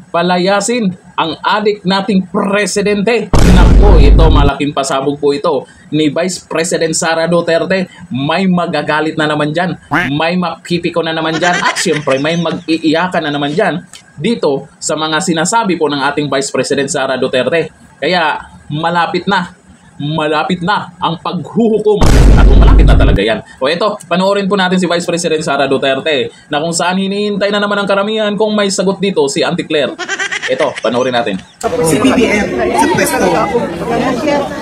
palayasin ang adik nating presidente. Naku, ito malaking pasabog po ito ni Vice President Sara Duterte. May magagalit na naman dyan, may makipiko na naman dyan, at syempre may mag-iiyakan na naman dyan dito sa mga sinasabi po ng ating Vice President Sara Duterte. Kaya malapit na ang paghuhukom, at malapit na talaga yan. O ito, panoorin po natin si Vice President Sara Duterte na kung saan hinihintay na naman ang karamihan kung may sagot dito si Auntie Claire. Ito, panoorin natin. Si BBM sa pwesto.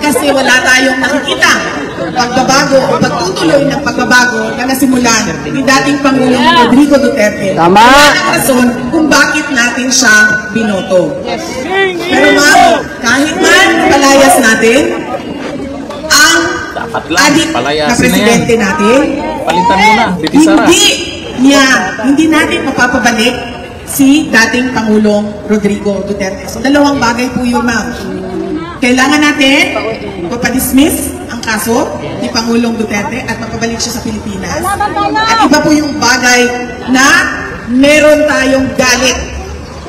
Kasi wala tayong nakikita pagbabago o pagtutuloy ng pagbabago na nasimulan ni dating Pangulong Rodrigo Duterte. Tama! Ang rason kung bakit natin siya binoto. Pero ma'am, kahit man palayas natin ang adik na presidente natin, palitan mo na, Bibi Sara. Hindi natin mapapabalik si dating Pangulong Rodrigo Duterte. So dalawang bagay po yun, ma'am. Kailangan natin mapadismiss ang kaso ni Pangulong Duterte at mapabalik siya sa Pilipinas. At iba po yung bagay na meron tayong galit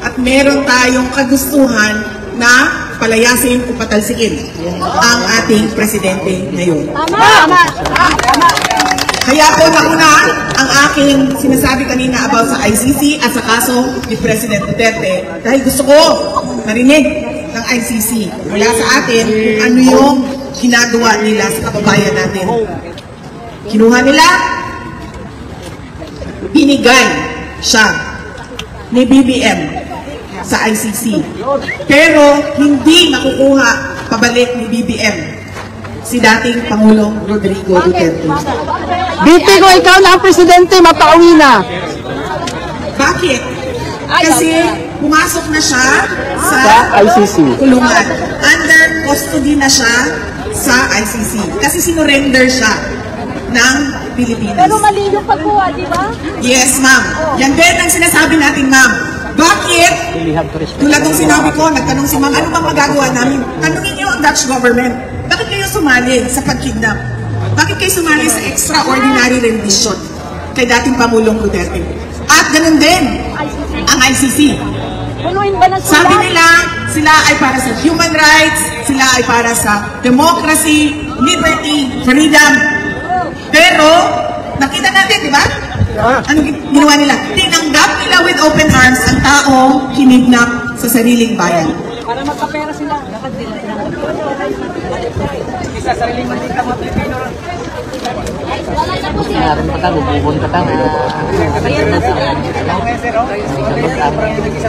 at meron tayong kagustuhan na palayasin o patalsikin ang ating presidente ngayon. Kaya po nauna ang aking sinasabi kanina about sa ICC at sa kaso ni President Duterte, dahil gusto ko marinig ng ICC mula sa atin kung ano yung ginagawa nila sa kababayan natin. Kinuha nila, binigay siya ni BBM sa ICC. Pero hindi makukuha pabalik ni BBM si dating Pangulong Rodrigo Duterte. BP ko, ikaw na ang presidente, mapauwi na. Bakit? Kasi pumasok na siya sa ICC. kulungan. Under custody na siya sa ICC. Kasi sinurrender siya ng Pilipinas. Pero mali yung pagkuha, di ba? Yes, ma'am. Yan din ang sinasabi natin, ma'am. Bakit? Tulad ng sinabi ko, nagtanong si ma'am, ano bang magagawa namin? Tanungin niyo ang Dutch government. Bakit kayo sumali sa pagkidnap? Bakit kayo sumali sa extraordinary rendition kay dating Pangulong Duterte? At ganun din ang ICC. Sabi nila, sila ay para sa human rights, sila ay para sa democracy, liberty, freedom. Pero, nakita natin, di ba? Ano ginawa nila? Tinanggap nila with open arms ang taong kinidnap sa sariling bayan. Para magkapera sila. Isa sariling mantika mga Pilipino.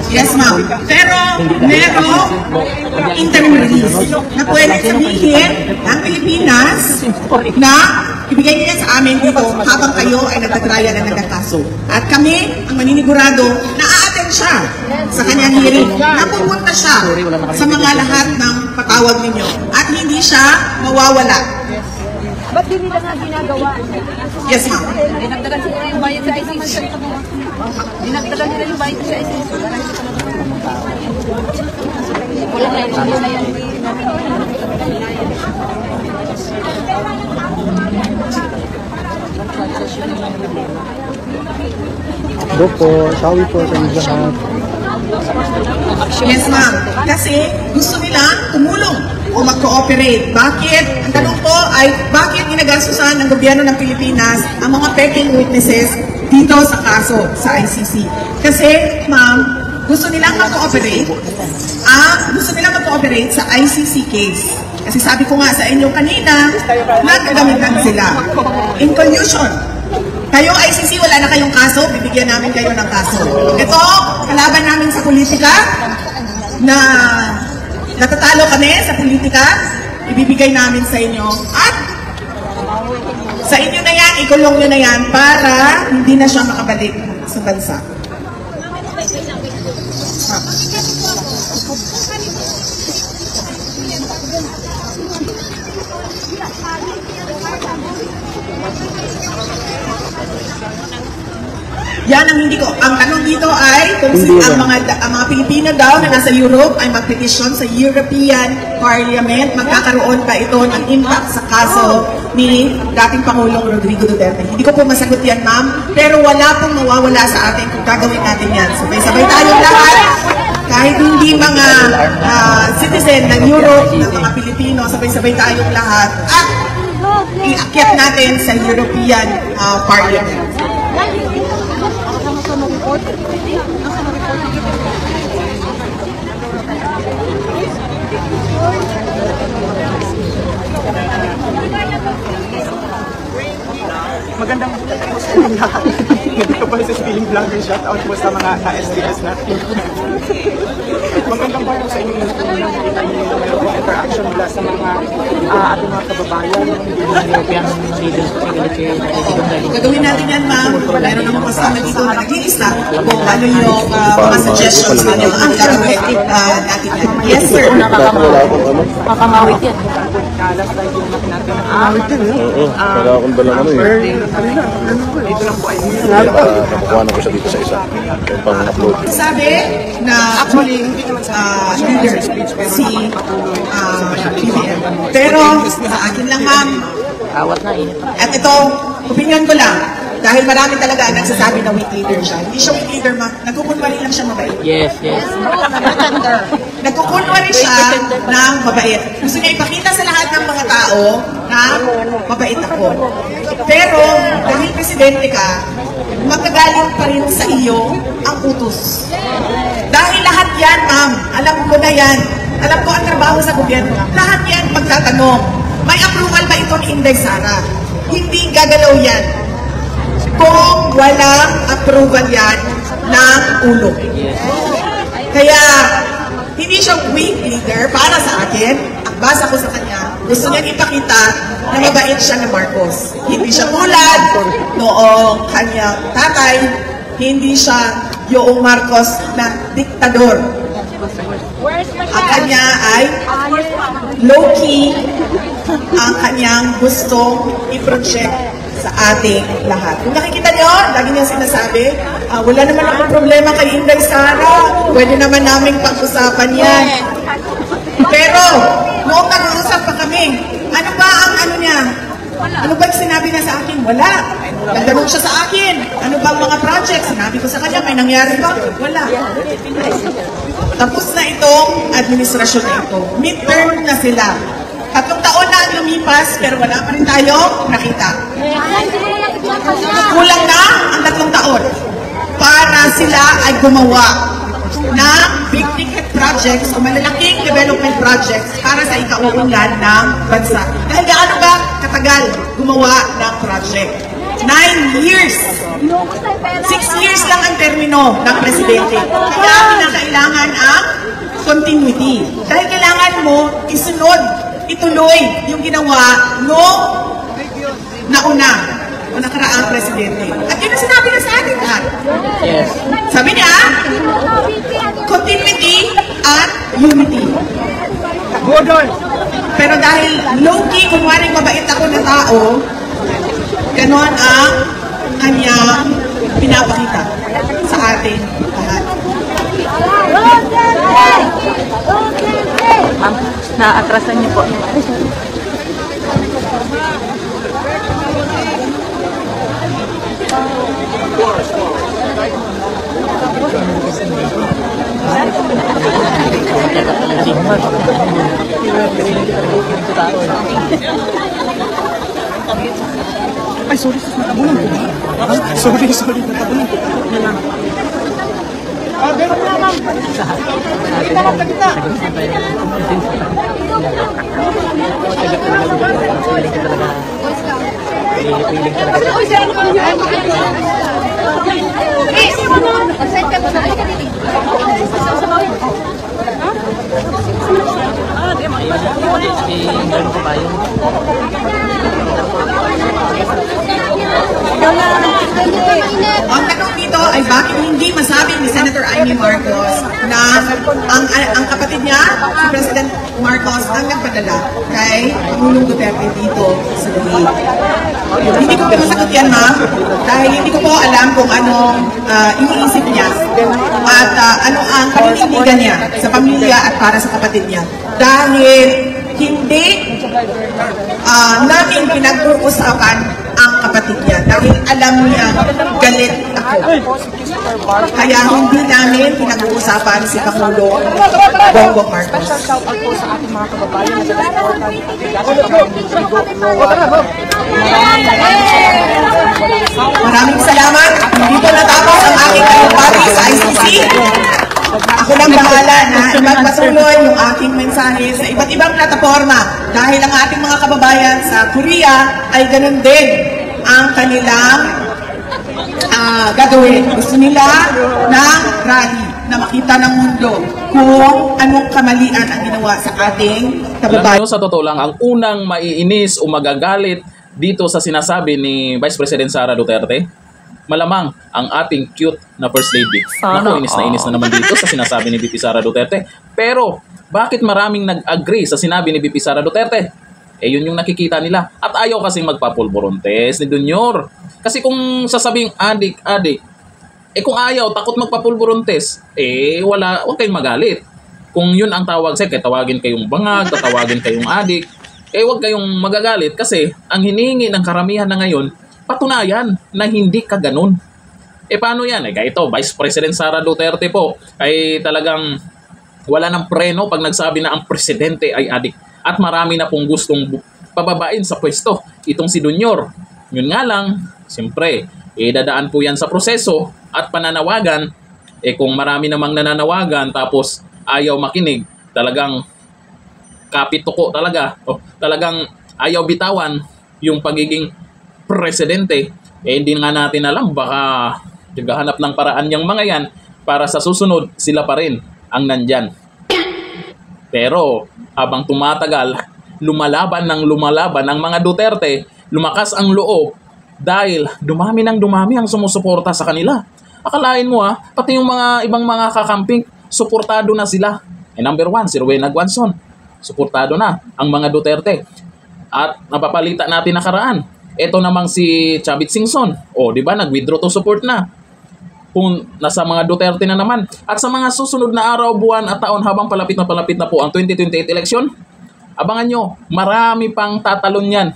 Yes, ma'am. Pero meron interim release na pwede sabihin ng Pilipinas na ibigay niya sa amin dito habang kayo ay nagtatraya na nagkakaso. At kami, ang maninigurado, na-a-attend siya sa kanyang hearing. Napupunta siya sa mga lahat ng patawag ninyo. At hindi siya mawawala. Ba't di nila nga ginagawa? Yes, ma'am. Dinagdagan sila yung bayad sa ICC. Dinagdagan nila yung bayad sa ICC. Wala na yan. Doko, sawi po sa inyo lahat. Yes, ma'am. Kasi gusto nila tumulong o mag-cooperate. Bakit? Ang tanong po ay, bakit ginagastusan ng gobyerno ng Pilipinas ang mga peking witnesses dito sa kaso sa ICC? Kasi, ma'am, gusto nilang mag-cooperate. Gusto nilang mag-cooperate sa ICC case. Kasi sabi ko nga sa inyo kanina, nagkagamitan sila. In collusion. Kayo ICC, wala na kayong kaso, bibigyan namin kayo ng kaso. Ito, kalaban namin sa politika, na natatalo kami sa politika, ibibigay namin sa inyo. At sa inyo na yan, ikulong nyo na yan para hindi na siya makabalik sa bansa. Yan ang hindi ko. Ang tanong dito ay kung ang mga Pilipino daw na nasa Europe ay mag-petition sa European Parliament, magkakaroon pa ito ng impact sa kaso ni dating Pangulong Rodrigo Duterte. Hindi ko po masagot yan, ma'am, pero wala pong mawawala sa atin kung gagawin natin yan. Sabay-sabay tayong lahat. kahit hindi mga citizen ng Europe, ng mga Pilipino, sabay-sabay tayong lahat at iakyat natin sa European Parliament. Magandang hindi ko pala sa feeling vlog yung shoutout po sa mga ka-SDS natin. Magandang po sa inyo yung nakikita niyo yung meron po interaction mula sa mga ating mga kababayan. Gagawin natin yan, ma'am. Meron naman kasama dito na nag-iisa kung ano yung mga suggestions na yung ang gagawin natin. Yes, sir. Kakangawit yan. Kalas tayo yung natin. Oo, wala akong balang ano eh. Dito lang po ay Nakuha na ko siya dito sa isa. Yung pang-upload. Sabi na actually leader si BBM. Pero sa akin lang, ma'am, Awat na eh. at ito, opinion ko lang, dahil marami talaga nagsasabi na weak leader siya. Hindi siya weak leader, ma'am. Nagkukunwari lang siya mabait. Yes, yes. Nagkukunwari siya ng mabait. Gusto niya ipakita sa lahat ng mga tao na mabait ako. Pero, dahil presidente ka, magagaling pa rin sa iyo ang utos. Dahil lahat yan, ma'am, alam ko na yan. Alam ko ang trabaho sa gobyerno. Lahat yan pagtatanong. May approval ba ito ni Inday Sara? Hindi gagalaw yan kung walang approval yan ng ulo. Kaya, hindi siya weak leader para sa akin. Ang basa ko sa kanya, gusto niyang ipakita na mabait siya ng Marcos. Hindi siya tulad noong kanyang tatay, hindi siya yung Marcos na diktador. Ang kanya ay low-key ang kanyang gustong i-project sa ating lahat. Kung nakikita nyo, lagi niya sinasabi, wala naman akong problema kay Inday Sara. Pwede naman naming pag-usapan yan. Pero, noong nag-uusap pa kami, ano ba ang ano niya? Ano ba yung sinabi niya sa akin? Wala. Nagtanong siya sa akin. Ano ba ang mga project? Sinabi ko sa kanya, may nangyari ba? Wala. Tapos na itong administrasyon na ito. Midterm na sila. 3 taon na ang lumipas, pero wala pa rin tayo nakita. Kulang na ang 3 taon para sila ay gumawa ng big ticket projects o malalaking development projects para sa ikauunlad ng bansa. Dahil gaano ba katagal gumawa ng project? 9 years. 6 years lang ang termino ng presidente. Kaya kinakailangan ang continuity. Dahil kailangan mo isunod, ituloy yung ginawa no nauna o nakaraang presidente. At yun ang sinabi na sa atin lahat. Yes. Sabi niya, continuity at unity. Pero dahil low-key, kunwari mabait ako na tao, ganon ang kanyang pinapakita sa atin lahat. Ma'am, naatrasan niyo po. Ay, sorry, natabunan ko. Sorry, natabunan ko. Meron na, ma'am. Kita, ma'am, kita. Ang tanong dito ay bakit hindi masabi ni Senator Amy Marcos na ang kapatid niya, si President Marcos, ang nagpadala kay Pangulong Duterte dito sa Dawit. Hindi ko po masagot yan, ma'am, dahil hindi ko po alam kung anong iniisip niya at ano ang paninindigan niya sa pamilya at para sa kapatid niya. Dahil hindi namin pinag-uusapan ang kapatid niya dahil alam niya galit ako Kaya hindi namin pinag-uusapan si Pangulo Bongbong Marcos. Special shoutout po sa ating mga kababayan na nag-supportan. Maraming salamat. Dito natapos ang aking talumpati sa ICC. Ako lang bahala na ipagpatuloy yung aking mensahe sa iba't ibang plataforma dahil ang ating mga kababayan sa Korea ay ganun din ang kanilang gagawin. Gusto nila ng rally na makita ng mundo kung anong kamalian ang ginawa sa ating kababayan. Alam nyo, sa totoo lang, ang unang maiinis o magagalit dito sa sinasabi ni Vice President Sara Duterte, malamang ang ating cute na First Lady. Naku, inis na naman dito sa sinasabi ni VP Sara Duterte. Pero, bakit maraming nag-agree sa sinabi ni VP Sara Duterte? Eh, yun yung nakikita nila. At ayaw kasing magpapulburontes ni Junior. Kasi kung sasabing adik, eh kung ayaw, takot magpapulburontes, eh wag kayong magalit. Kung yun ang tawag sa'yo, kaya tawagin kayong bangag, tawagin kayong adik, eh wag kayong magagalit kasi ang hinihingi ng karamihan na ngayon, patunayan na hindi ka ganun. Eh paano yan? Eh ito, Vice President Sara Duterte po ay talagang wala ng preno pag nagsabi na ang presidente ay adik. At marami na pong gustong pababain sa pwesto itong si Junior. Yun nga lang, siyempre, dadaan po yan sa proseso at pananawagan. Eh kung marami namang nananawagan tapos ayaw makinig, talagang kapituko talaga. Talagang ayaw bitawan yung pagiging presidente. Eh hindi nga natin alam, baka naghahanap ng paraan yung mga yan para sa susunod sila pa rin ang nandyan. Pero habang tumatagal, lumalaban ang mga Duterte, lumakas ang loob dahil dumami ang sumusuporta sa kanila. Akalain mo pati yung mga ibang mga kakamping, suportado na sila. Eh number 1, si Rowena Guanzon, suportado na ang mga Duterte. At napapalitan natin nakaraan, ito namang si Chavit Singson, di ba, nag-withdraw to support na. Kung nasa mga Duterte na naman. At sa mga susunod na araw, buwan at taon habang palapit na po ang 2028 election, abangan nyo, marami pang tatalon yan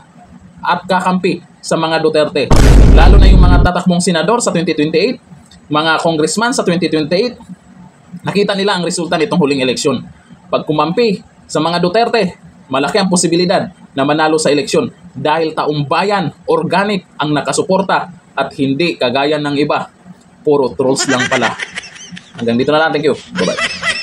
at kakampi sa mga Duterte. Lalo na yung mga tatakbong senador sa 2028, mga congressman sa 2028, nakita nila ang resulta nitong huling eleksyon. Pag kumampi sa mga Duterte, malaki ang posibilidad na manalo sa eleksyon dahil taong bayan, organic ang nakasuporta at hindi kagaya ng iba. Puro trolls lang pala. Hanggang dito na lang. Thank you. Bye-bye.